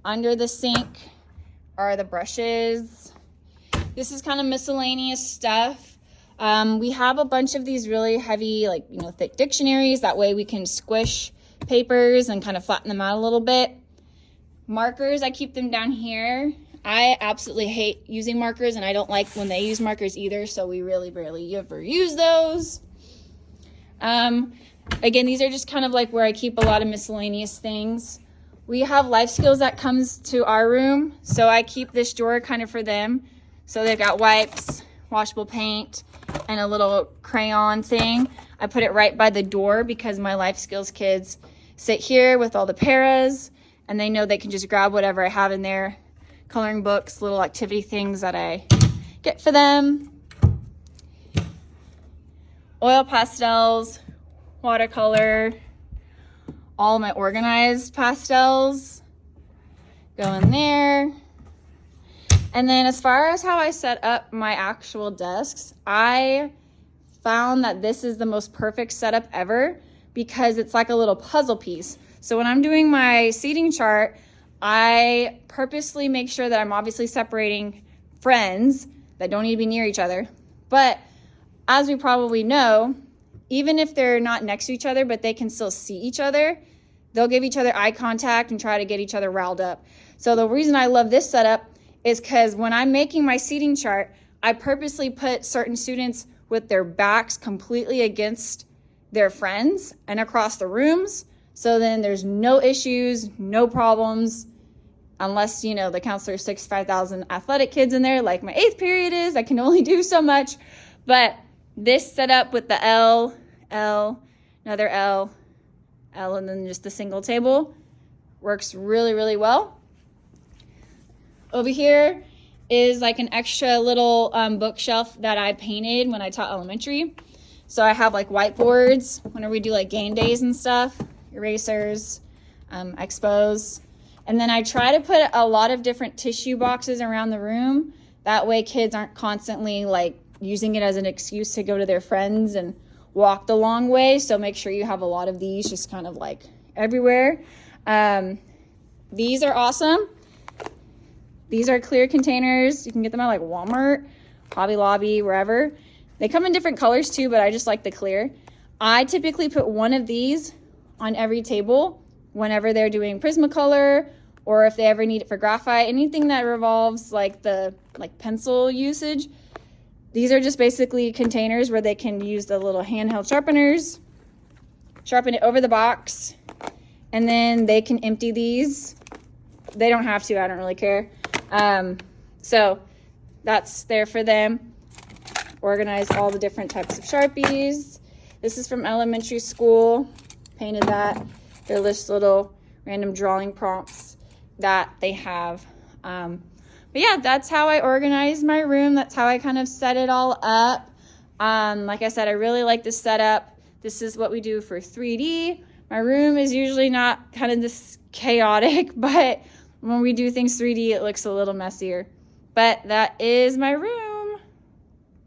Under the sink are the brushes. This is kind of miscellaneous stuff. We have a bunch of these really heavy, like, you know, thick dictionaries. That way we can squish papers and kind of flatten them out a little bit. Markers, I keep them down here. I absolutely hate using markers, and I don't like when they use markers either, so we really rarely ever use those. Again, these are just kind of like where I keep a lot of miscellaneous things. We have life skills that comes to our room, so I keep this drawer kind of for them. So they've got wipes, washable paint, and a little crayon thing. I put it right by the door because my life skills kids sit here with all the paras, and they know they can just grab whatever I have in there. Coloring books, little activity things that I get for them. Oil pastels, watercolor, all my organized pastels go in there. And then as far as how I set up my actual desks, I found that this is the most perfect setup ever because it's like a little puzzle piece. So when I'm doing my seating chart, I purposely make sure that I'm obviously separating friends that don't need to be near each other. But as we probably know, even if they're not next to each other, but they can still see each other, they'll give each other eye contact and try to get each other riled up. So the reason I love this setup is because when I'm making my seating chart, I purposely put certain students with their backs completely against their friends and across the rooms. So then there's no issues, no problems, unless, you know, the counselor sticks 5,000 athletic kids in there like my 8th period is. I can only do so much. But this setup with the L, another L, and then just the single table works really, really well. Over here is like an extra little bookshelf that I painted when I taught elementary. So I have like whiteboards whenever we do like game days and stuff, erasers, expos. And then I try to put a lot of different tissue boxes around the room. That way kids aren't constantly like using it as an excuse to go to their friends and walk the long way. So make sure you have a lot of these just kind of like everywhere. These are awesome. These are clear containers. You can get them at like Walmart, Hobby Lobby, wherever. They come in different colors too, but I just like the clear. I typically put one of these on every table whenever they're doing Prismacolor, or if they ever need it for graphite, anything that revolves like the pencil usage. These are just basically containers where they can use the little handheld sharpeners, sharpen it over the box, and then they can empty these. They don't have to, I don't really care. So that's there for them. Organize all the different types of Sharpies. This is from elementary school. Painted that. They're just little random drawing prompts that they have. But yeah, that's how I organize my room. That's how I kind of set it all up. Like I said, I really like this setup. This is what we do for 3D. My room is usually not kind of this chaotic, but when we do things 3D, it looks a little messier. But that is my room.